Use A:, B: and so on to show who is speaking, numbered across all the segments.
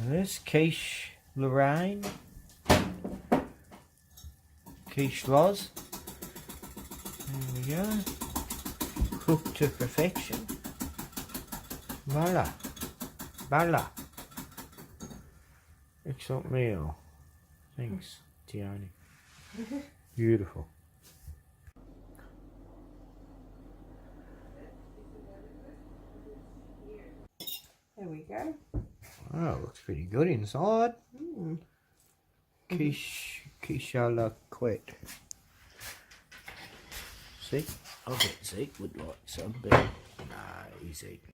A: This Quiche Lorraine. Quiche Loz. There we go. Cooked to perfection. Voila. Voila. Excellent meal. Thanks, Tionne. Beautiful.
B: There we go.
A: Oh, looks pretty good inside. Quiche à la couette. See? I bet Zeke would like some, but nah, he's eating.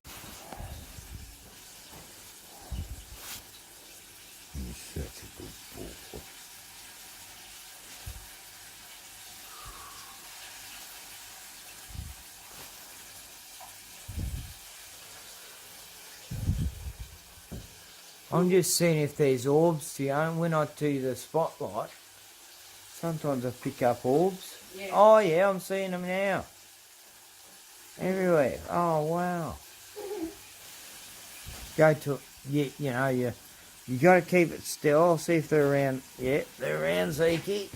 A: He's such a good boy. I'm just seeing if there's orbs, Tionne. When I do the spotlight, sometimes I pick up orbs.
B: Yeah.
A: Oh yeah, I'm seeing them now. Everywhere. Oh wow. Go to you know you got to keep it still. I'll see if they're around. Yeah, they're around, Zeeky.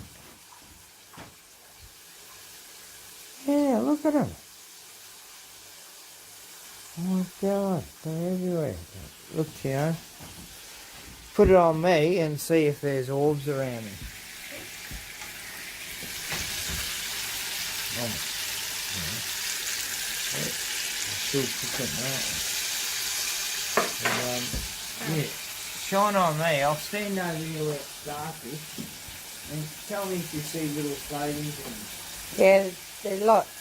A: Yeah, look at them. Oh my God, they're everywhere. Look, Tionne. Put it on me and see if there's orbs around me. Oh, yeah. Still cooking that one. Yeah, shine on me. I'll stand over here where it's starfish and tell me if you see little floatings in them.
B: Yeah, there's lots.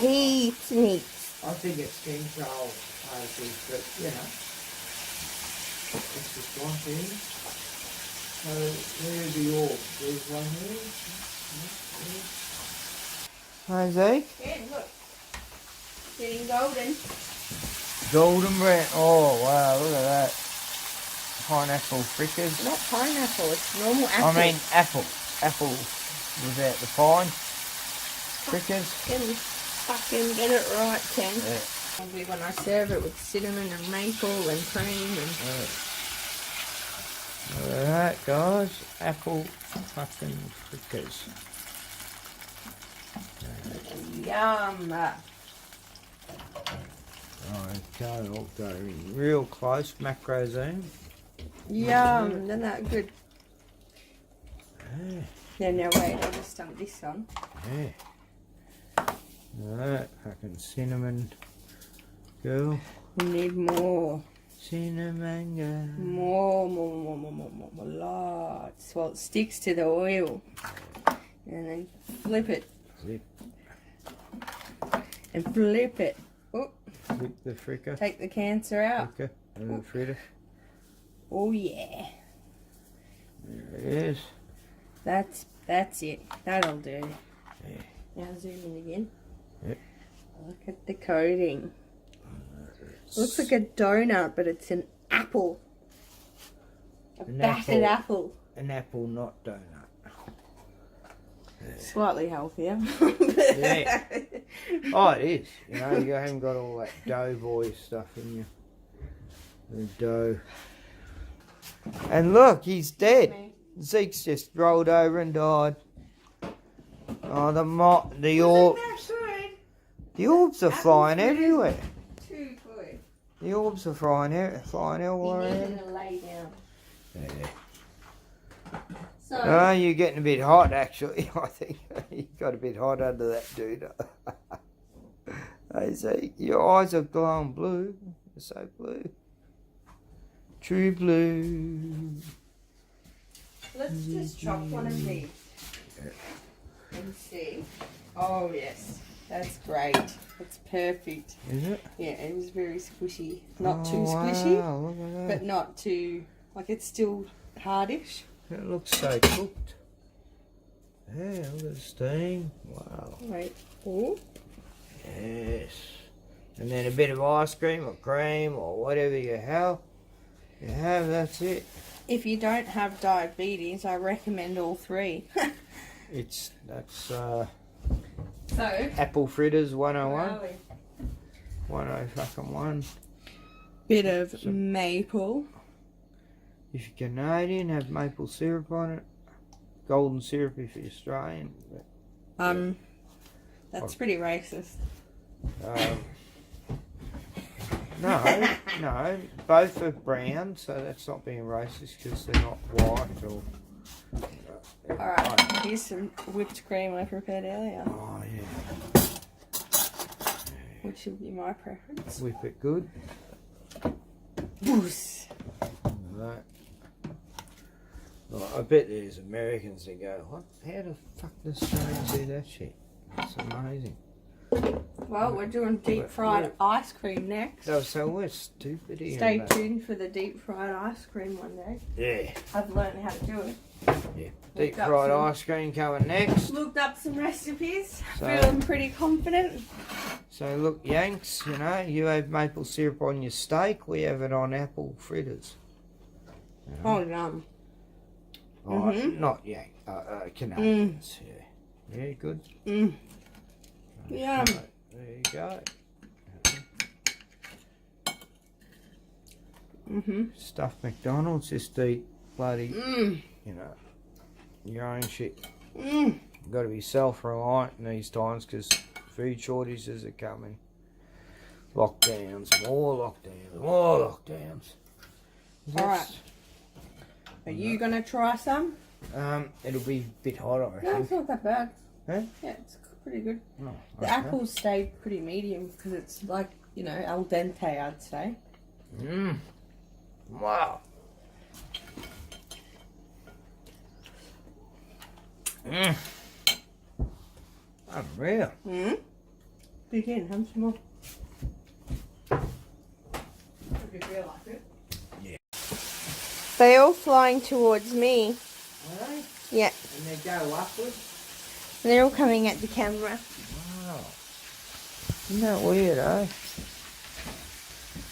B: Heaps and heaps.
A: I think it's control places, but you know, it's just one thing. So there's the orb. There's one here. Hi Zeke.
B: Yeah, look. Getting golden.
A: Golden brown. Oh wow, look at that. Pineapple fritters.
B: Not pineapple, it's normal apple.
A: I mean apple. Apple without the pine. Fritters.
B: Fucking get it right, Ken.
A: Yeah.
B: Probably when I serve it with cinnamon and maple and cream and...
A: Alright guys, apple fucking fritters.
B: Yum!
A: Okay, I'll go in real close, macro zoom.
B: Yum! Isn't that good?
A: Yeah.
B: Yeah, now wait, I'll just dump this on.
A: Yeah. Alright, fucking cinnamon girl.
B: We need more.
A: Cinnamon girl.
B: More. Lots. Well, it sticks to the oil. And then flip it.
A: Flip.
B: And flip it. Oh,
A: Flip the fricker.
B: take the cancer out.
A: Fricker and the fritter.
B: Oh, yeah.
A: There it is.
B: That's it. That'll do.
A: Yeah.
B: Now zoom in again.
A: Yep.
B: Look at the coating. Looks like a donut, but it's an apple. A battered apple.
A: An apple, not donut.
B: Slightly healthier.
A: Yeah. Oh, it is. You know, you haven't got all that doughboy stuff in you. The dough. And look, he's dead. Zeke's just rolled over and died. Oh, the orbs are flying everywhere.
B: Too good.
A: The orbs are flying all around.
B: To lay down.
A: Yeah.
B: So,
A: Oh, you're getting a bit hot, actually. I think you got a bit hot under that dude. Hey, Zeke, your eyes are glowing blue. They're so blue. True blue.
B: let's just chop one of these. And see. Oh, yes. That's great. That's perfect.
A: Is it?
B: Yeah, it was very squishy. Not too
A: Wow,
B: squishy,
A: look at that.
B: but not too... Like, it's still hardish.
A: It looks so cooked. Yeah, look at the steam. Wow.
B: Wait. Oh.
A: Yes. And then a bit of ice cream or cream or whatever you have, that's it.
B: If you don't have diabetes, I recommend all three.
A: That's
B: So,
A: apple fritters
B: where
A: 101.
B: are we?
A: 101.
B: Bit of maple.
A: If you're Canadian, have maple syrup on it. Golden syrup if you're Australian. But,
B: That's pretty racist.
A: No, both are brown, so that's not being racist because they're not white or.
B: Alright, here's some whipped cream I prepared earlier.
A: Oh yeah.
B: Which would be my preference.
A: Whip it good.
B: Boos.
A: Right. Well, I bet there's Americans that go, what? How the fuck does Australians do that shit? It's amazing.
B: Well, we're doing deep fried ice cream next.
A: So we're stupid here.
B: Stay tuned for the deep fried ice cream one day.
A: Yeah.
B: I've learned how to do it.
A: Yeah. Deep fried ice cream coming next.
B: Looked up some recipes.
A: So-
B: Feeling pretty confident.
A: So look, Yanks, you know, you have maple syrup on your steak, we have it on apple fritters. You know?
B: Oh, yum.
A: Oh, not Yank, Canadians, yeah. Yeah, good.
B: Yum.
A: Right, there you go. Stuff McDonald's, just eat bloody, you know, your own shit. You've got to be self-reliant in these times because food shortages are coming. Lockdowns, more lockdowns.
B: Alright. Are you going to try some?
A: It'll be a bit hot, I
B: No,
A: reckon.
B: it's not that bad.
A: Huh?
B: Yeah, it's pretty good.
A: Oh,
B: The
A: okay.
B: apples stayed pretty medium because it's like, you know, al dente, I'd say.
A: Wow. Unreal.
B: Begin, have some more. If you feel like it.
A: Yeah.
B: They're all flying towards me.
A: Are they?
B: Yeah.
A: And they go upwards?
B: They're all coming at the camera.
A: Wow. Isn't that weird, eh?